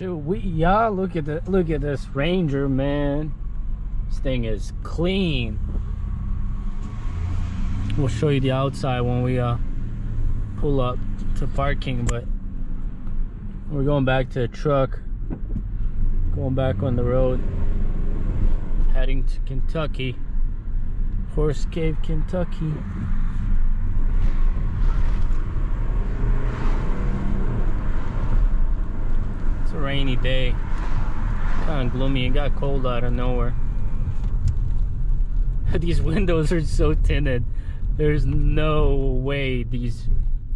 Shoot, y'all look at this Ranger, man. This thing is clean. We'll show you the outside when we pull up to parking, but we're going back to the truck, going back on the road, heading to Kentucky, Horse Cave, Kentucky. It's a rainy day, kind of gloomy. It got cold out of nowhere. These windows are so tinted. There's no way these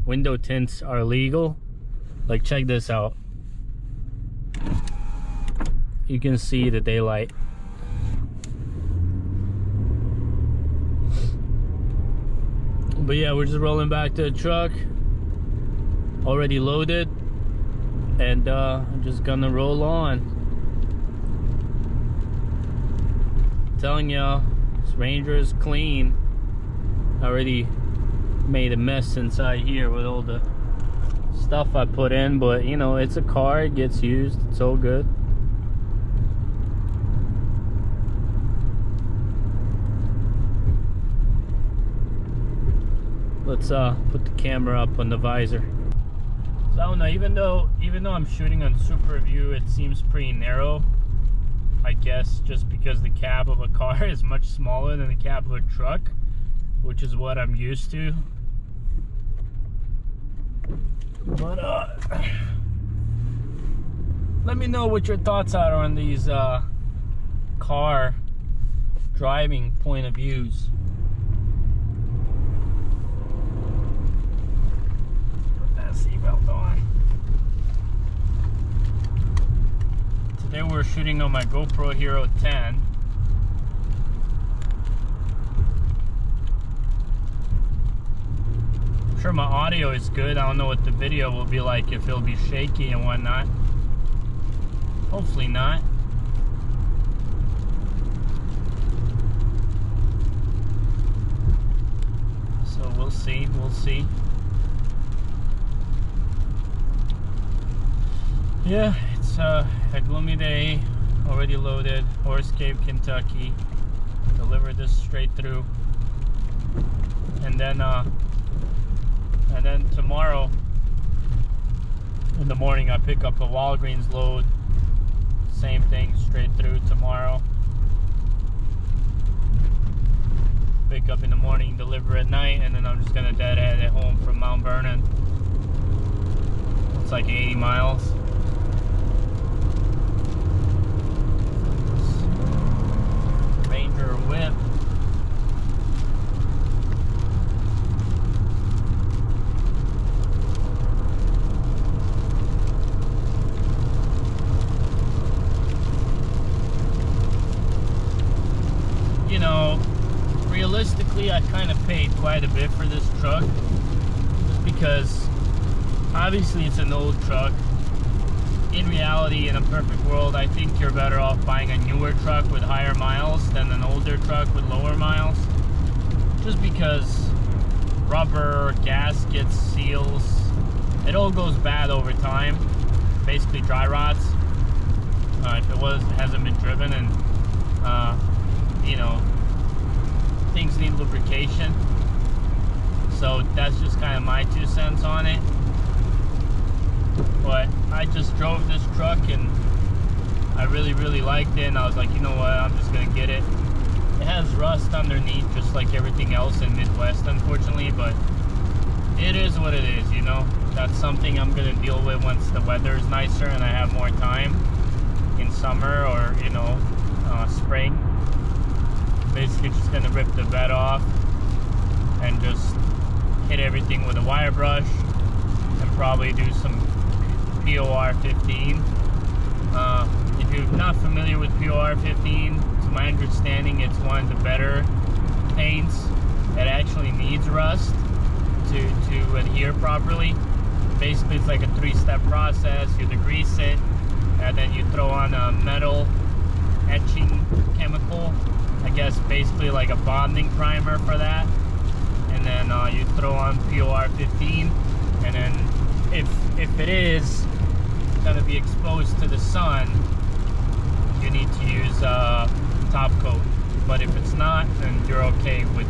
window tints are legal. Like, check this out. You can see the daylight. But yeah, we're just rolling back to the truck. Already loaded. And I'm just gonna roll on. I'm telling y'all, this Ranger is clean. I already made a mess inside here with all the stuff I put in, but you know, it's a car, it gets used, it's all good. Let's put the camera up on the visor. So I don't know, even though I'm shooting on super view, it seems pretty narrow. I guess just because the cab of a car is much smaller than the cab of a truck, which is what I'm used to. But let me know what your thoughts are on these car driving point of views. Put that seatbelt on. Today we're shooting on my GoPro Hero 10. I'm sure my audio is good. I don't know what the video will be like, if it'll be shaky and whatnot. Hopefully not. So we'll see, Yeah, it's a gloomy day, already loaded, Horse Cave, Kentucky. Delivered this straight through. And then tomorrow in the morning I pick up a Walgreens load. Same thing, straight through tomorrow. Pick up in the morning, deliver at night, and then I'm just gonna deadhead at home from Mount Vernon. It's like 80 miles. Ranger whip. You know, realistically, I kind of paid quite a bit for this truck, just because obviously it's an old truck. In reality, in a perfect world, I think you're better off buying a newer truck with higher miles than an older truck with lower miles, just because rubber, gaskets, seals, it all goes bad over time. Basically dry rots if it hasn't been driven, and you know, things need lubrication. So that's just kind of my 2 cents on it. But I just drove this truck and I really liked it, and I was like, you know what, I'm just gonna get it. It has rust underneath, just like everything else in Midwest, unfortunately, but it is what it is, you know. That's something I'm gonna deal with once the weather is nicer and I have more time in summer, or you know, spring. Basically just gonna rip the bed off and just hit everything with a wire brush and probably do some POR 15. If you're not familiar with POR 15, to my understanding, it's one of the better paints that actually needs rust to adhere properly. Basically, it's like a 3-step process. You degrease it, and then you throw on a metal etching chemical, I guess basically like a bonding primer for that, and then you throw on POR 15, and then if it is going to be exposed to the sun, you need to use top coat. But if it's not, then you're okay with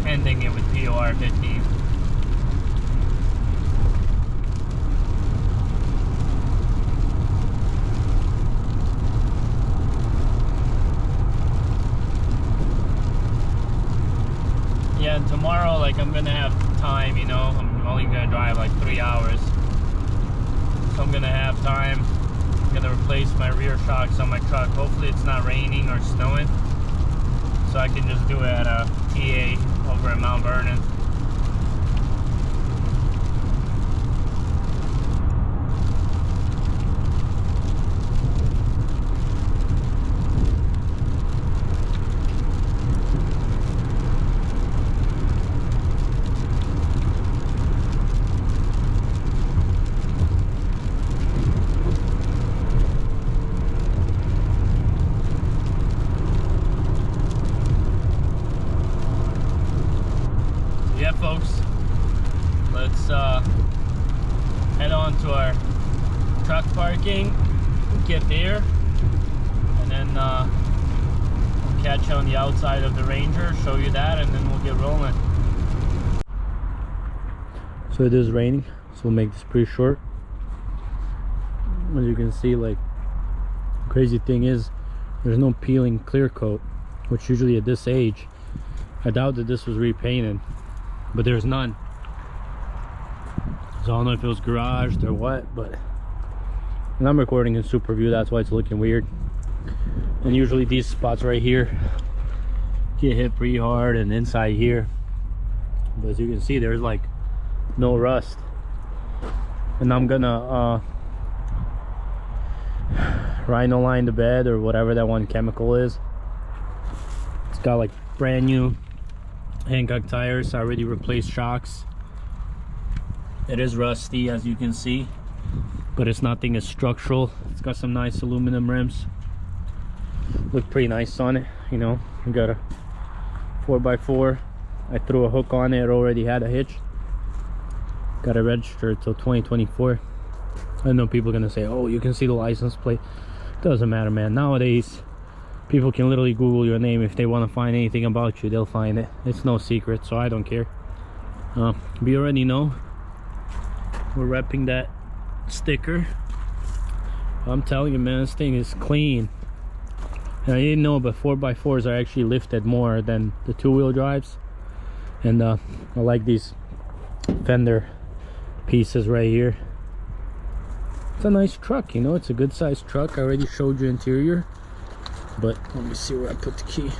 ending it with POR 15. Yeah, and tomorrow, like, I'm gonna have time, you know. I'm only gonna drive like 3 hours, so I'm gonna have time. I'm gonna replace my rear shocks on my truck. Hopefully it's not raining or snowing, so I can just do it at a TA over in Mount Vernon. Yeah, folks, let's head on to our truck parking, get there, and then we'll catch you on the outside of the Ranger, show you that, and then we'll get rolling. So it is raining, so we'll make this pretty short. As you can see, like, the crazy thing is there's no peeling clear coat, which usually at this age, I doubt that this was repainted. But there's none. So I don't know if it was garaged or what, but and I'm recording in super view, that's why it's looking weird. And usually these spots right here get hit pretty hard, and inside here. But as you can see, there's like no rust. And I'm gonna rhino line the bed or whatever that one chemical is. It's got like brand new Hancock tires. I already replaced shocks. It is rusty, as you can see, but it's nothing as structural. It's got some nice aluminum rims, look pretty nice on it, you know. We got a 4x4. I threw a hook on it, it already had a hitch. Got it registered till 2024. I know people are gonna say, oh, you can see the license plate. Doesn't matter, man. Nowadays people can literally Google your name. If they want to find anything about you, they'll find it. It's no secret, so I don't care. We already know we're repping that sticker. I'm telling you, man, this thing is clean. And I didn't know, but 4x4s are actually lifted more than the two-wheel drives. And I like these fender pieces right here. It's a nice truck, you know. It's a good sized truck. I already showed you interior. But let me see where I put the key.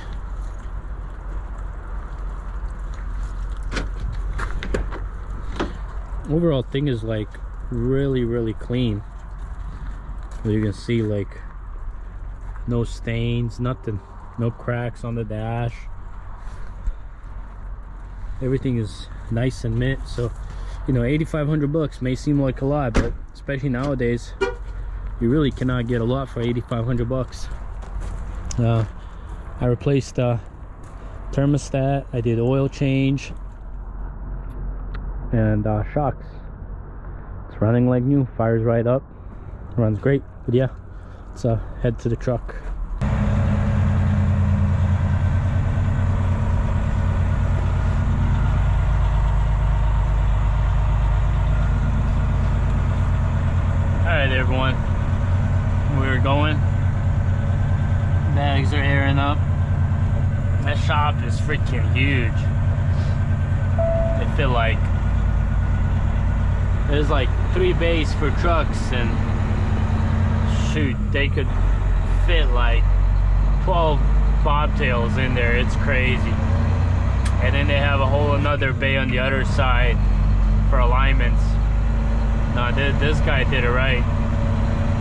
Overall thing is like really clean. As you can see, like no stains, nothing, no cracks on the dash. Everything is nice and mint. So, you know, 8,500 bucks may seem like a lot, but especially nowadays, you really cannot get a lot for 8,500 bucks. I replaced thermostat, I did oil change, and shocks. It's running like new, fires right up, runs great. But yeah, let's head to the truck. Alright everyone, we're going. Bags are airing up. That shop is freaking huge. I feel like there's like 3 bays for trucks, and shoot, they could fit like 12 bobtails in there. It's crazy. And then they have a whole another bay on the other side for alignments. No, this guy did it right.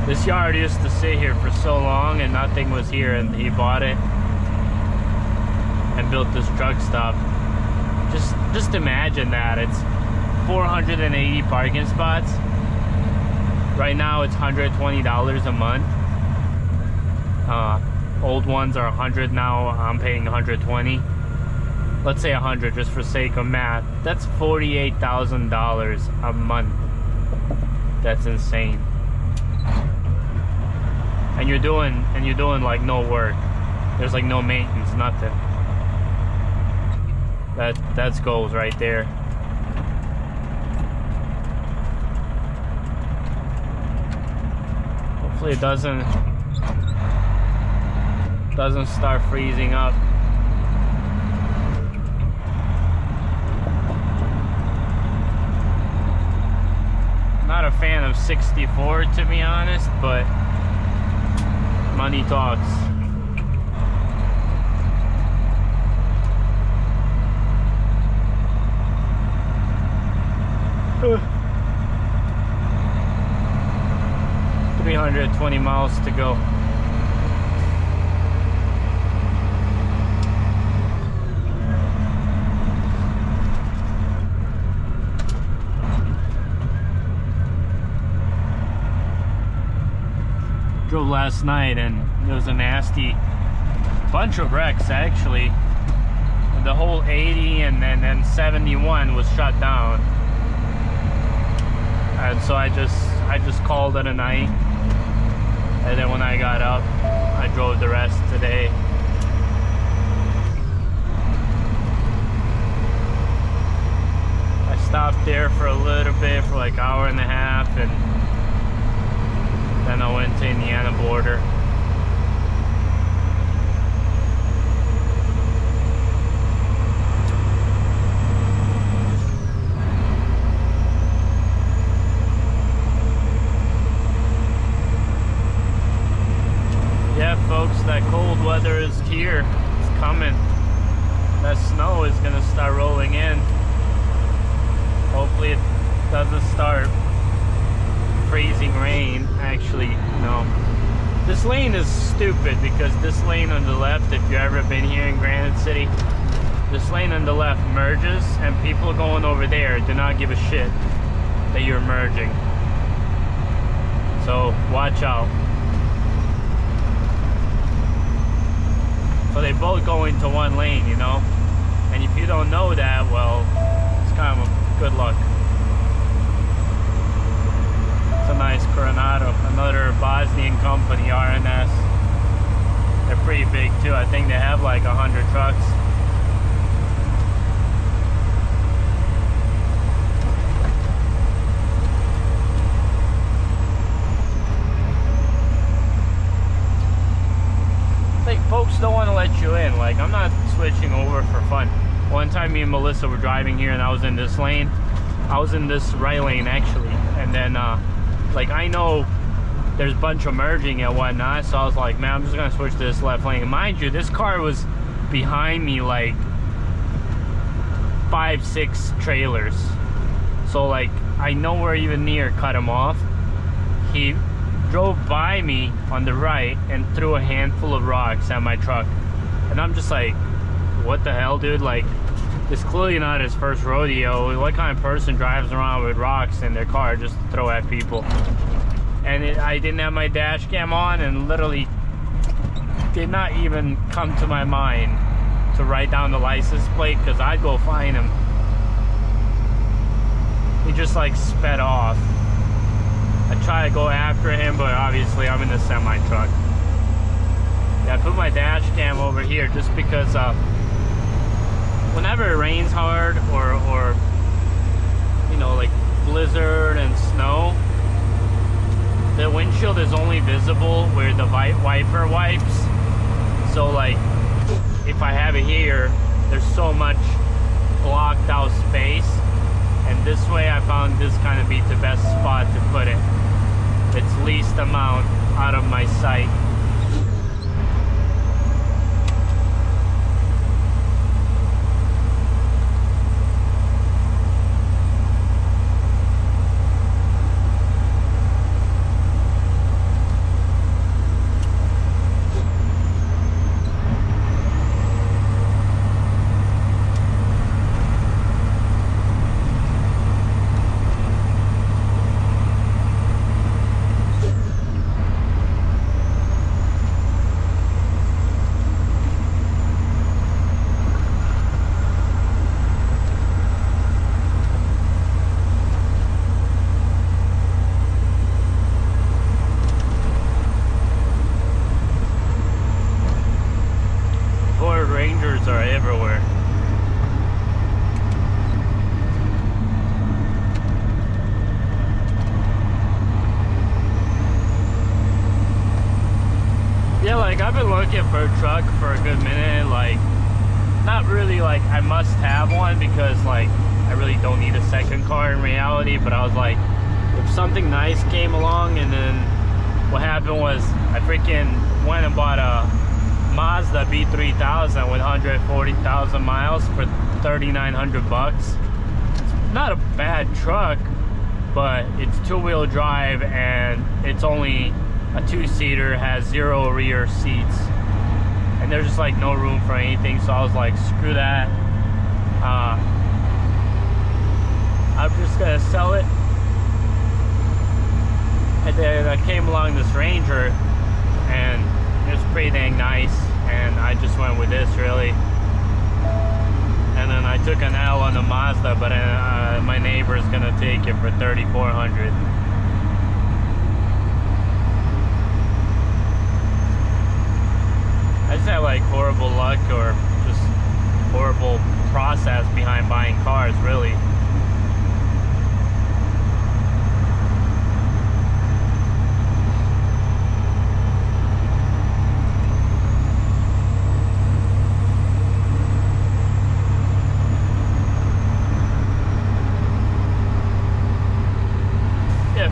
This yard used to sit here for so long and nothing was here, and he bought it and built this truck stop. Just imagine that. It's 480 parking spots. Right now it's $120 a month. Old ones are 100 now. I'm paying 120. Let's say 100 just for sake of math. That's $48,000 a month. That's insane. and you're doing like no work. There's like no maintenance, nothing. That's goals right there. Hopefully it doesn't start freezing up. Not a fan of 64 to be honest, but money talks. Uh, 320 miles to go. Drove last night and there was a nasty bunch of wrecks actually. The whole 80 and then 71 was shut down. And so I just called it a night, and then when I got up I drove the rest today. I stopped there for a little bit for like an hour and a half, and then I went to Indiana border. Yeah, folks, that cold weather is here. It's coming. That snow is gonna start rolling in. Hopefully it doesn't start freezing rain. Actually, no. This lane is stupid because this lane on the left, if you've ever been here in Granite City, this lane on the left merges, and people going over there do not give a shit that you're merging. So watch out. So they both go into one lane, you know? And if you don't know that, well, it's kind of good luck. It's a nice Coronado, another Bosnian company, RNS. They're pretty big too. I think they have like 100 trucks. Like, folks don't want to let you in. Like, I'm not switching over for fun. One time me and Melissa were driving here and I was in this lane. I was in this right lane actually, and then like, I know there's a bunch of merging and whatnot, so I was like, man, I'm just gonna switch to this left lane. And mind you, this car was behind me like 5-6 trailers, so like I nowhere even near cut him off. He drove by me on the right and threw a handful of rocks at my truck, and I'm just like, what the hell, dude? Like, it's clearly not his first rodeo. What kind of person drives around with rocks in their car just to throw at people? And I didn't have my dash cam on, and literally did not even come to my mind to write down the license plate, because I'd go find him. He just like sped off. I try to go after him, but obviously I'm in the semi truck. Yeah, I put my dash cam over here just because whenever it rains hard or you know, like blizzard and snow, the windshield is only visible where the wiper wipes. So like, if I have it here, there's so much blocked out space, and this way I found this kind of be the best spot to put it. It's least amount out of my sight. Yeah, like I've been looking for a truck for a good minute. Like, not really like I must have one, because like I really don't need a second car in reality, but I was like, if something nice came along. And then what happened was I freaking went and bought a Mazda B3000 with 140,000 miles for 3,900 bucks. It's not a bad truck, but it's two-wheel drive and it's only a two-seater, has 0 rear seats, and there's just like no room for anything. So I was like, screw that, I'm just gonna sell it. And then I came along this Ranger and it was pretty dang nice, and I just went with this really. And then I took an L on the Mazda, but my neighbor's gonna take it for 3,400. I just had like horrible luck, or just horrible process behind buying cars, really.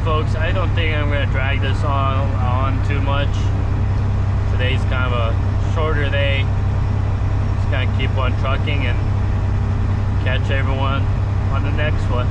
Folks, I don't think I'm going to drag this on too much. Today's kind of a shorter day. Just going to keep on trucking and catch everyone on the next one.